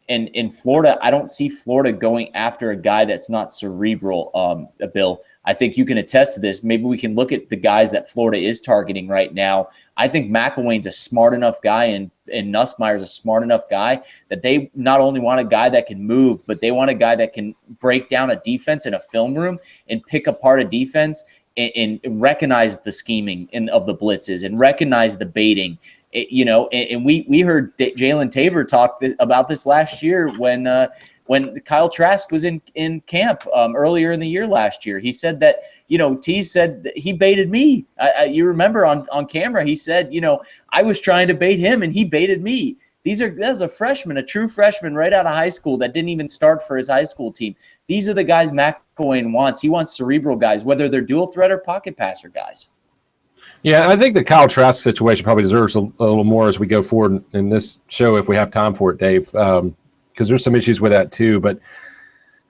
in Florida, I don't see Florida going after a guy that's not cerebral, Bill. I think you can attest to this. Maybe we can look at the guys that Florida is targeting right now. I think McElwain's a smart enough guy and Nussmeier's a smart enough guy that they not only want a guy that can move, but they want a guy that can break down a defense in a film room and pick apart a defense and recognize the scheming of the blitzes and recognize the baiting. And we heard Jalen Tabor talk about this last year when Kyle Trask was in camp earlier in the year last year. He said that, T said that he baited me. You remember on camera, he said, I was trying to bait him and he baited me. That was a freshman, a true freshman right out of high school that didn't even start for his high school team. These are the guys McElwain wants. He wants cerebral guys, whether they're dual threat or pocket passer guys. Yeah, I think the Kyle Trask situation probably deserves a little more as we go forward in this show if we have time for it, Dave, because there's some issues with that too. But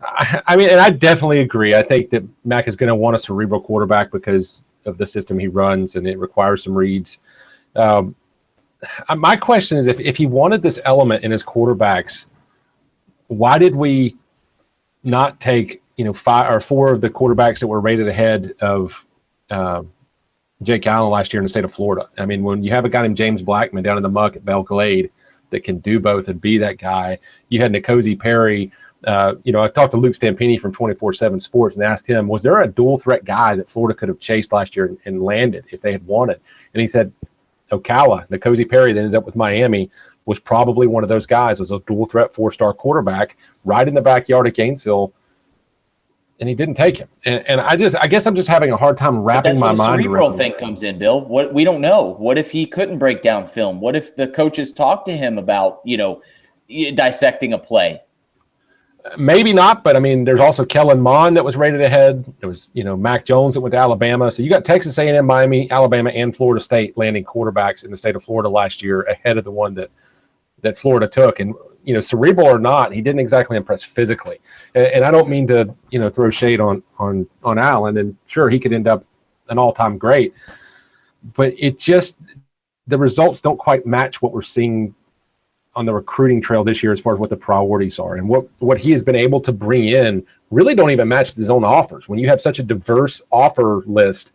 I mean, and I definitely agree. I think that Mac is going to want a cerebral quarterback because of the system he runs, and it requires some reads. My question is, if he wanted this element in his quarterbacks, why did we not take 5 or 4 of the quarterbacks that were rated ahead of Jake Allen last year in the state of Florida? I mean, when you have a guy named James Blackman down in the muck at Belle Glade that can do both and be that guy, you had N'Kosi Perry. I talked to Luke Stampini from 24/7 Sports and asked him, was there a dual threat guy that Florida could have chased last year and landed if they had wanted? And he said, Ocala, N'Kosi Perry that ended up with Miami, was probably one of those guys, was a dual threat 4-star quarterback right in the backyard of Gainesville, and he didn't take him. And I guess I'm just having a hard time wrapping my mind around. The cerebral thing comes in, Bill. What we don't know. What if he couldn't break down film? What if the coaches talked to him about dissecting a play? Maybe not, but I mean, there's also Kellen Mond that was rated ahead. There was, Mac Jones that went to Alabama. So you got Texas A&M, Miami, Alabama, and Florida State landing quarterbacks in the state of Florida last year ahead of the one that Florida took. And, cerebral or not, he didn't exactly impress physically. And I don't mean to, throw shade on Allen. And sure, he could end up an all-time great. But the results don't quite match what we're seeing on the recruiting trail this year as far as what the priorities are, and what he has been able to bring in really don't even match his own offers. When you have such a diverse offer list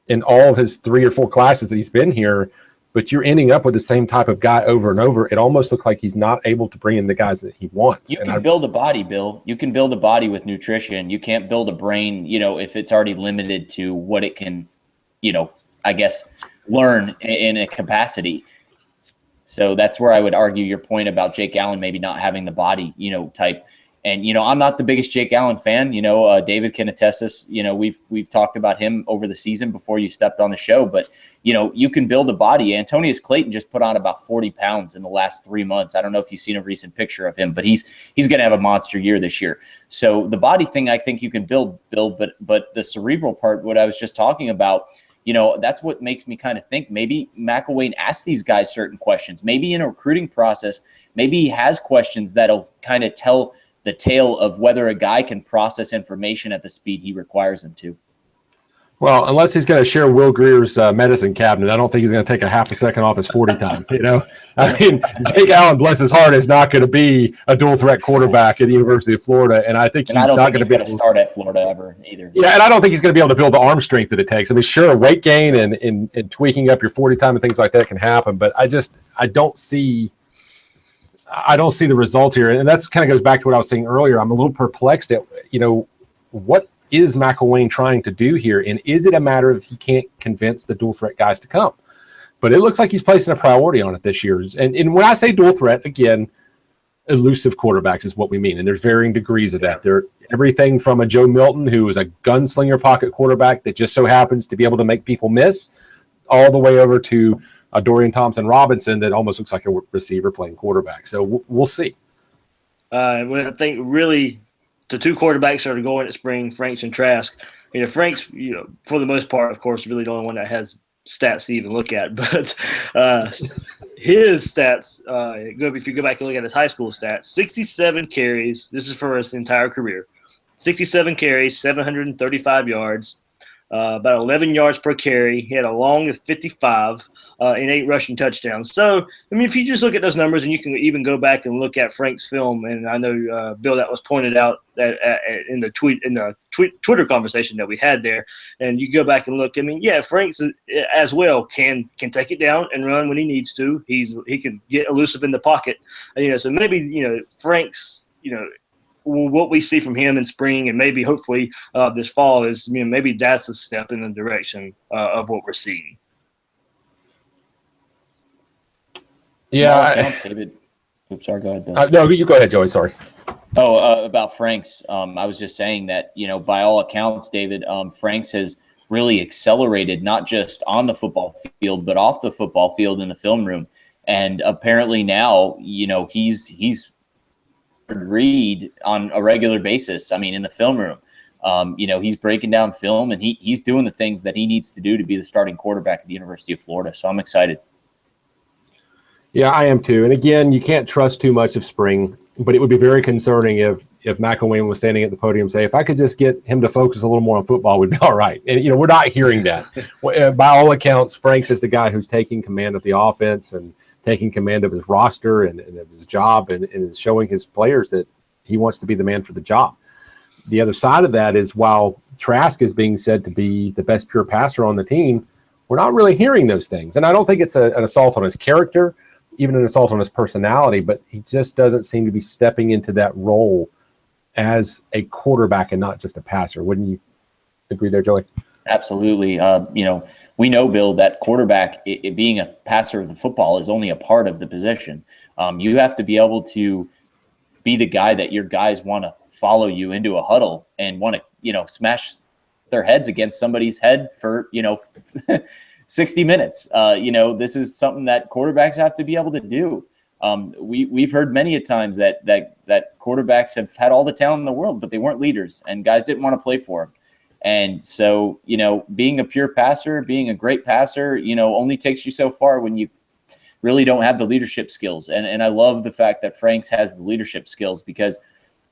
in all of his 3 or 4 classes that he's been here, but you're ending up with the same type of guy over and over, it almost looks like he's not able to bring in the guys that he wants. You can build a body, Bill. You can build a body with nutrition. You can't build a brain, if it's already limited to what it can, learn in a capacity. So that's where I would argue your point about Jake Allen maybe not having the body, type. And, I'm not the biggest Jake Allen fan. David can attest this. We've talked about him over the season before you stepped on the show. But, you can build a body. Antonius Clayton just put on about 40 pounds in the last 3 months. I don't know if you've seen a recent picture of him, but he's going to have a monster year this year. So the body thing I think you can build, but the cerebral part, what I was just talking about, that's what makes me kind of think maybe McElwain asks these guys certain questions. Maybe in a recruiting process, maybe he has questions that'll kind of tell the tale of whether a guy can process information at the speed he requires him to. Well, unless he's going to share Will Greer's medicine cabinet, I don't think he's going to take a half a second off his 40 time. I mean, Jake Allen, bless his heart, is not going to be a dual threat quarterback at the University of Florida, and I think he's not going to be able to start at Florida ever either. Yeah, and I don't think he's going to be able to build the arm strength that it takes. I mean, sure, weight gain and tweaking up your 40 time and things like that can happen, but I don't see the results here, and that's kind of goes back to what I was saying earlier. I'm a little perplexed at what is McElwain trying to do here, and is it a matter of he can't convince the dual threat guys to come? But it looks like he's placing a priority on it this year. And when I say dual threat, again, elusive quarterbacks is what we mean, and there's varying degrees of that. There everything from a Joe Milton, who is a gunslinger pocket quarterback that just so happens to be able to make people miss, all the way over to a Dorian Thompson-Robinson that almost looks like a receiver playing quarterback. So we'll see. Well, I think really the 2 quarterbacks that are going at spring, Franks and Trask. Franks, for the most part, of course, really the only one that has stats to even look at. But his stats, if you go back and look at his high school stats, 67 carries. This is for his entire career. 67 carries, 735 yards. About 11 yards per carry. He had a long of 55 and 8 rushing touchdowns. So, I mean, if you just look at those numbers, and you can even go back and look at Frank's film, and I know, Bill, that was pointed out that in the Twitter conversation that we had there, and you go back and look. I mean, yeah, Frank's as well can take it down and run when he needs to. He can get elusive in the pocket. So maybe Frank's what we see from him in spring and maybe hopefully this fall is maybe that's a step in the direction of what we're seeing. Yeah, David. Oops, sorry. Go ahead, Bill. No, you go ahead, Joey. Sorry. About Franks. I was just saying that by all accounts, David, Franks has really accelerated not just on the football field but off the football field in the film room. And apparently now, he's read on a regular basis. I mean, in the film room, he's breaking down film, and he's doing the things that he needs to do to be the starting quarterback at the University of Florida. So I'm excited. Yeah, I am too. And again, you can't trust too much of Spring, but it would be very concerning if McElwain was standing at the podium and say, if I could just get him to focus a little more on football, we'd be all right. And, we're not hearing that. By all accounts, Franks is the guy who's taking command of the offense and taking command of his roster and of his job and is showing his players that he wants to be the man for the job. The other side of that is while Trask is being said to be the best pure passer on the team, we're not really hearing those things. And I don't think it's an assault on his character, even an assault on his personality, but he just doesn't seem to be stepping into that role as a quarterback and not just a passer. Wouldn't you agree there, Joey? Absolutely. We know, Bill, that quarterback, it being a passer of the football, is only a part of the position. You have to be able to be the guy that your guys want to follow you into a huddle and want to, smash their heads against somebody's head for, 60 minutes. This is something that quarterbacks have to be able to do. We've heard many a times that quarterbacks have had all the talent in the world, but they weren't leaders, and guys didn't want to play for them. And so, being a pure passer, being a great passer, only takes you so far when you really don't have the leadership skills. And I love the fact that Franks has the leadership skills, because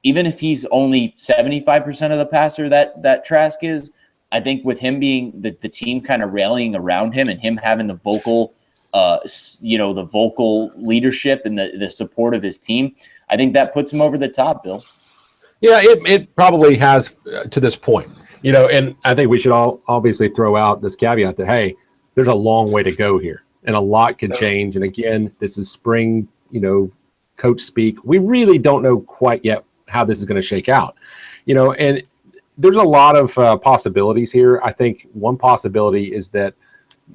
even if he's only 75% of the passer that Trask is, I think with him being the team kind of rallying around him and him having the vocal, the vocal leadership and the support of his team, I think that puts him over the top, Bill. Yeah, it probably has to this point. And I think we should all obviously throw out this caveat that, hey, there's a long way to go here and a lot can change. And again, this is spring, coach speak. We really don't know quite yet how this is going to shake out, and there's a lot of possibilities here. I think one possibility is that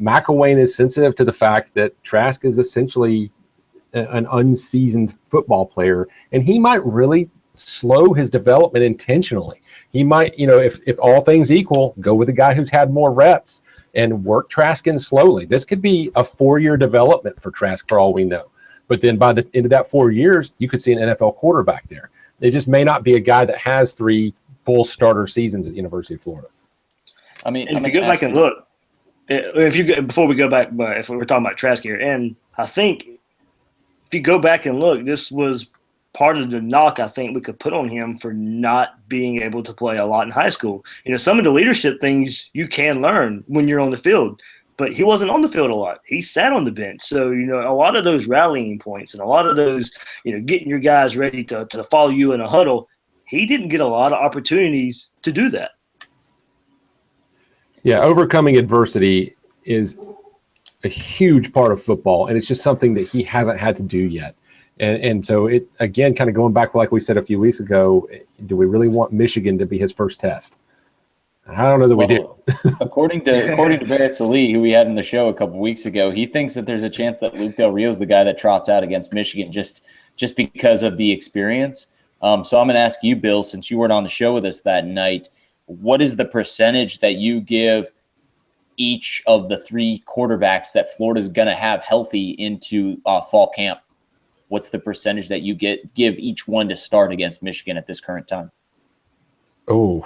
McElwain is sensitive to the fact that Trask is essentially an unseasoned football player, and he might really slow his development intentionally. He might, if all things equal, go with a guy who's had more reps and work Trask in slowly. This could be a 4-year development for Trask for all we know. But then by the end of that 4 years, you could see an NFL quarterback there. It just may not be a guy that has 3 full starter seasons at the University of Florida. I mean, if you go back and look, before we go back, if we're talking about Trask here, and I think if you go back and look, this was part of the knock I think we could put on him for not being able to play a lot in high school. Some of the leadership things you can learn when you're on the field, but he wasn't on the field a lot. He sat on the bench. So, a lot of those rallying points and a lot of those, getting your guys ready to follow you in a huddle, he didn't get a lot of opportunities to do that. Yeah, overcoming adversity is a huge part of football, and it's just something that he hasn't had to do yet. And so it, again, kind of going back like we said a few weeks ago, do we really want Michigan to be his first test? I don't know that we do. according to Barrett Sallee, who we had in the show a couple weeks ago, he thinks that there's a chance that Luke Del Rio is the guy that trots out against Michigan just because of the experience. So I'm going to ask you, Bill, since you weren't on the show with us that night, what is the percentage that you give each of the 3 quarterbacks that Florida's going to have healthy into fall camp? What's the percentage that you give each one to start against Michigan at this current time? Oh,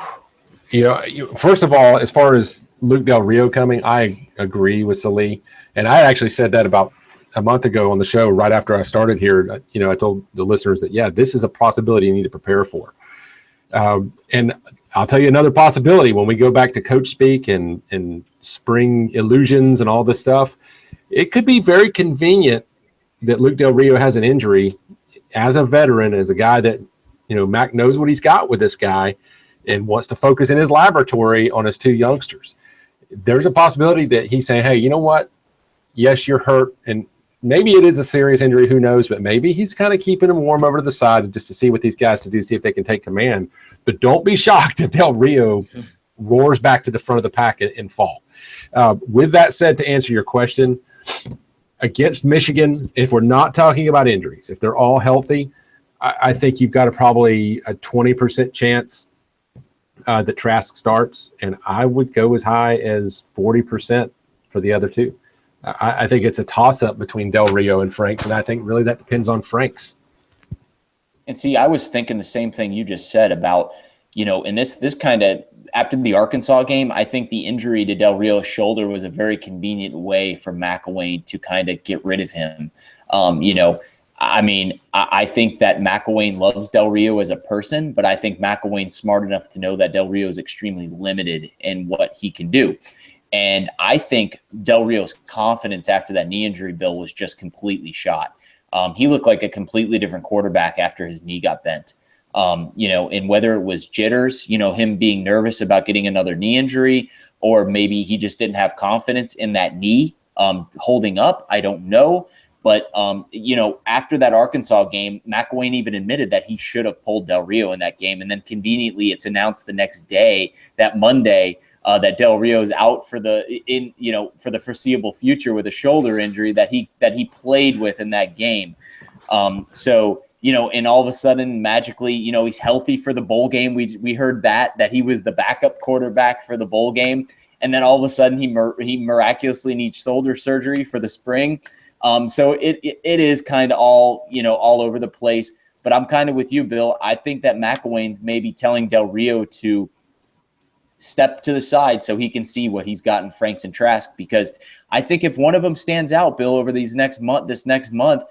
first of all, as far as Luke Del Rio coming, I agree with Salih. And I actually said that about a month ago on the show right after I started here. I told the listeners that, yeah, this is a possibility you need to prepare for. And I'll tell you another possibility when we go back to coach speak and spring illusions and all this stuff. It could be very convenient that Luke Del Rio has an injury as a veteran, as a guy that, Mac knows what he's got with this guy and wants to focus in his laboratory on his 2 youngsters. There's a possibility that he's saying, hey, you know what? Yes, you're hurt. And maybe it is a serious injury. Who knows? But maybe he's kind of keeping him warm over to the side just to see what these guys can do, see if they can take command. But don't be shocked if Del Rio roars back to the front of the pack and fall. With that said, to answer your question, against Michigan, if we're not talking about injuries, if they're all healthy, I think you've got probably a 20% chance that Trask starts, and I would go as high as 40% for the other 2. I think it's a toss-up between Del Rio and Franks, and I think really that depends on Franks. And see, I was thinking the same thing you just said about, and this kind of, after the Arkansas game, I think the injury to Del Rio's shoulder was a very convenient way for McElwain to kind of get rid of him. I think that McElwain loves Del Rio as a person, but I think McElwain's smart enough to know that Del Rio is extremely limited in what he can do. And I think Del Rio's confidence after that knee injury, Bill, was just completely shot. He looked like a completely different quarterback after his knee got bent. And whether it was jitters, him being nervous about getting another knee injury, or maybe he just didn't have confidence in that knee holding up, I don't know. But, after that Arkansas game, McElwain even admitted that he should have pulled Del Rio in that game. And then conveniently it's announced the next day, that Monday, that Del Rio is out for the foreseeable future with a shoulder injury that he played with in that game. And all of a sudden, magically, he's healthy for the bowl game. We heard that he was the backup quarterback for the bowl game. And then all of a sudden he miraculously needs shoulder surgery for the spring. So it is kind of all over the place, but I'm kind of with you, Bill. I think that McElwain's maybe telling Del Rio to step to the side so he can see what he's got in Franks and Trask, because I think if one of them stands out, Bill, over this next month,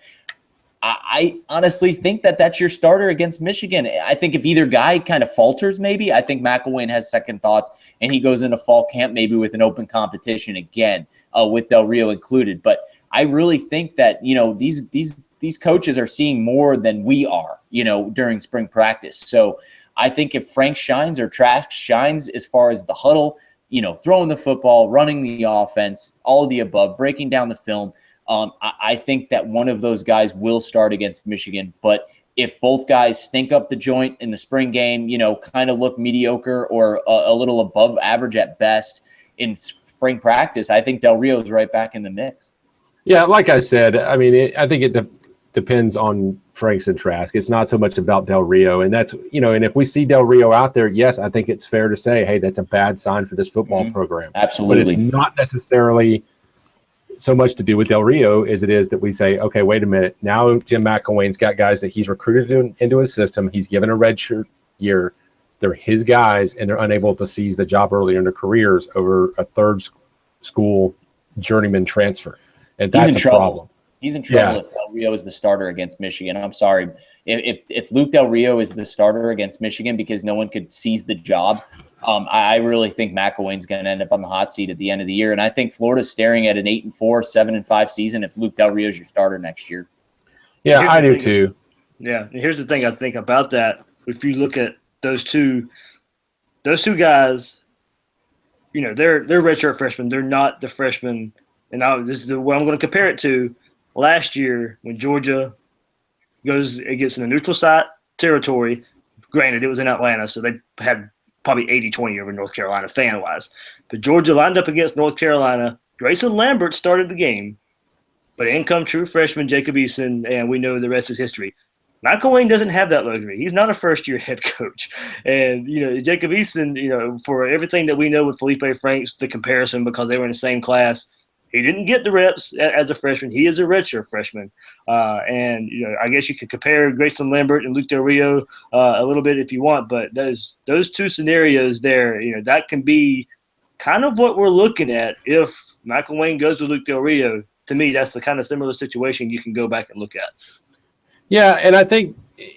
I honestly think that that's your starter against Michigan. I think if either guy kind of falters, maybe, I think McElwain has second thoughts and he goes into fall camp maybe with an open competition again, with Del Rio included. But I really think that, these coaches are seeing more than we are, during spring practice. So I think if Frank shines or Trask shines as far as the huddle, throwing the football, running the offense, all of the above, breaking down the film, I think that one of those guys will start against Michigan. But if both guys stink up the joint in the spring game, kind of look mediocre or a little above average at best in spring practice, I think Del Rio is right back in the mix. Yeah, like I said, I think it depends on Franks and Trask. It's not so much about Del Rio. And that's, and if we see Del Rio out there, yes, I think it's fair to say, hey, that's a bad sign for this football program. Absolutely. But it's not necessarily so much to do with Del Rio as it is that we say, okay, wait a minute. Now Jim McElwain's got guys that he's recruited into his system. He's given a redshirt year. They're his guys, and they're unable to seize the job earlier in their careers over a third school journeyman transfer. And that's a problem. He's in trouble if Del Rio is the starter against Michigan. I'm sorry. If Luke Del Rio is the starter against Michigan because no one could seize the job, I really think McElwain's going to end up on the hot seat at the end of the year. And I think Florida's staring at an 8-4, 7-5 season if Luke Del Rio is your starter next year. Yeah, I do too. Yeah, and here's the thing I think about that. If you look at those two guys, they're redshirt freshmen. They're not the freshmen. And this is what I'm going to compare it to. Last year, when Georgia goes against a neutral site territory, granted, it was in Atlanta, so they had probably 80-20 over North Carolina fan-wise. But Georgia lined up against North Carolina. Grayson Lambert started the game, but in come true freshman Jacob Eason, and we know the rest is history. McElwain doesn't have that luxury. He's not a first-year head coach. And, Jacob Eason, for everything that we know with Felipe Franks, the comparison because they were in the same class, he didn't get the reps as a freshman. He is a redshirt freshman. And I guess you could compare Grayson Lambert and Luke Del Rio a little bit if you want, but those two scenarios there, that can be kind of what we're looking at if McElwain goes with Luke Del Rio. To me, that's the kind of similar situation you can go back and look at. Yeah, and I think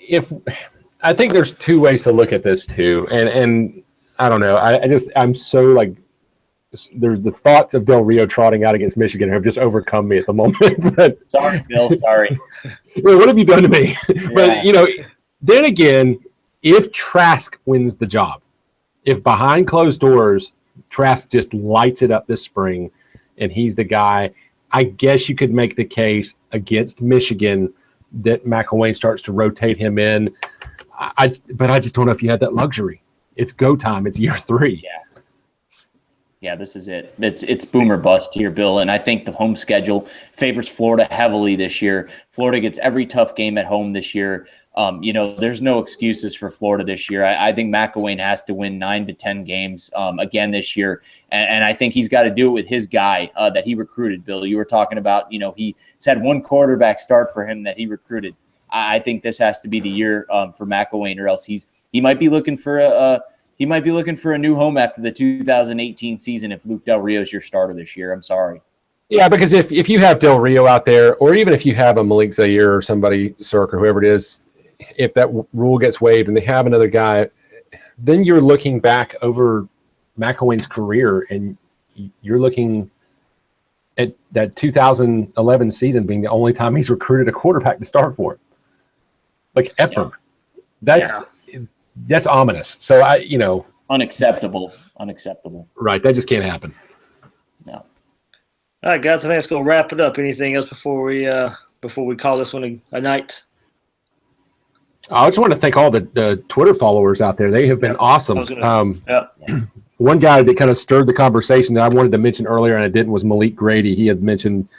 there's two ways to look at this too. And I don't know. I'm so like – there's the thoughts of Del Rio trotting out against Michigan have just overcome me at the moment. But, sorry, Bill. Sorry. What have you done to me? Yeah. But, then again, if Trask wins the job, if behind closed doors, Trask just lights it up this spring and he's the guy, I guess you could make the case against Michigan that McElwain starts to rotate him in. But I just don't know if you had that luxury. It's go time. It's year 3. Yeah. Yeah, this is it. It's boom or bust here, Bill. And I think the home schedule favors Florida heavily this year. Florida gets every tough game at home this year. There's no excuses for Florida this year. I think McElwain has to win 9 to 10 games again this year. And I think he's got to do it with his guy that he recruited, Bill. You were talking about, he's had one quarterback start for him that he recruited. I think this has to be the year for McElwain, or else he might be looking for a new home after the 2018 season if Luke Del Rio's your starter this year. I'm sorry. Yeah, because if you have Del Rio out there, or even if you have a Malik Zaire or somebody, Cirque or whoever it is, if that rule gets waived and they have another guy, then you're looking back over McElwain's career and you're looking at that 2011 season being the only time he's recruited a quarterback to start for him. Like ever. Yeah. That's ominous. So unacceptable. Right. That just can't happen. No. All right, guys, I think that's going to wrap it up. Anything else before we call this one a night? I just want to thank all the Twitter followers out there. They have been awesome. One guy that kind of stirred the conversation that I wanted to mention earlier and I didn't was Malik Grady. He had mentioned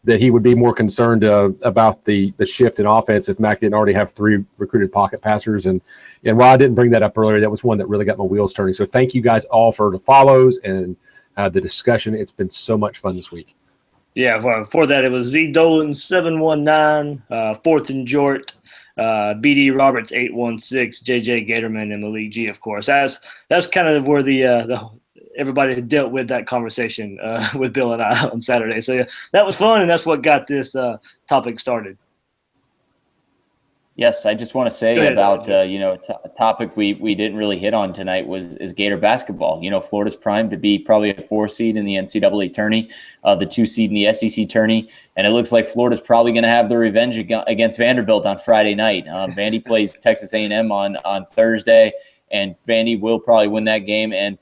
that he would be more concerned about the shift in offense if Mac didn't already have 3 recruited pocket passers. And while I didn't bring that up earlier, that was one that really got my wheels turning. So thank you guys all for the follows and the discussion. It's been so much fun this week. Yeah, before that, it was Z Dolan 719, Fourth and Jort, BD Roberts 816, JJ Gatorman, and Malik G. Of course, that's kind of where the everybody had dealt with that conversation with Bill and I on Saturday. So yeah, that was fun, and that's what got this topic started. Yes, I just want to say about a topic we didn't really hit on tonight is Gator basketball. Florida's primed to be probably a 4 seed in the NCAA tourney, the 2 seed in the SEC tourney, and it looks like Florida's probably going to have the revenge against Vanderbilt on Friday night. Vandy plays Texas A&M on Thursday, and Vandy will probably win that game and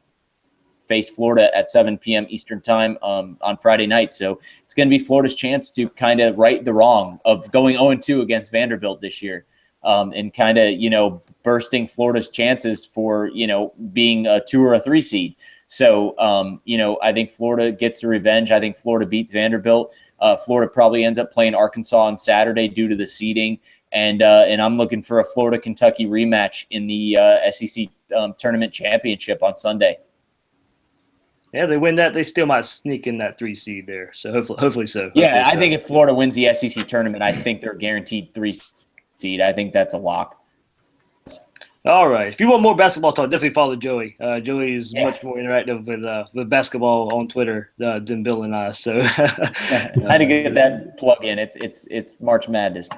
face Florida at 7 p.m. Eastern time on Friday night. So it's going to be Florida's chance to kind of right the wrong of going 0-2 against Vanderbilt this year and kind of, bursting Florida's chances for, being a 2 or a 3 seed. So, I think Florida gets the revenge. I think Florida beats Vanderbilt. Florida probably ends up playing Arkansas on Saturday due to the seeding. And I'm looking for a Florida-Kentucky rematch in the SEC tournament championship on Sunday. Yeah, they win that, they still might sneak in that 3 seed there. So hopefully so. Yeah, I think if Florida wins the SEC tournament, I think they're guaranteed 3 seed. I think that's a lock. All right. If you want more basketball talk, definitely follow Joey. Joey is much more interactive with basketball on Twitter than Bill and I. So I had to get that plug in. It's March Madness.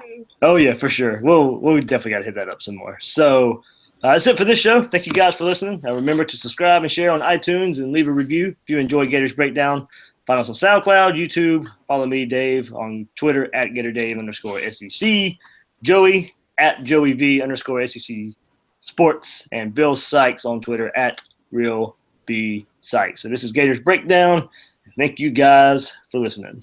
Oh yeah, for sure. We'll definitely got to hit that up some more. So. That's it for this show. Thank you guys for listening. Remember to subscribe and share on iTunes and leave a review if you enjoy Gators Breakdown. Find us on SoundCloud, YouTube. Follow me, Dave, on Twitter at GatorDave_SEC. Joey at JoeyV_SEC Sports. And Bill Sykes on Twitter at RealBSykes. So this is Gators Breakdown. Thank you guys for listening.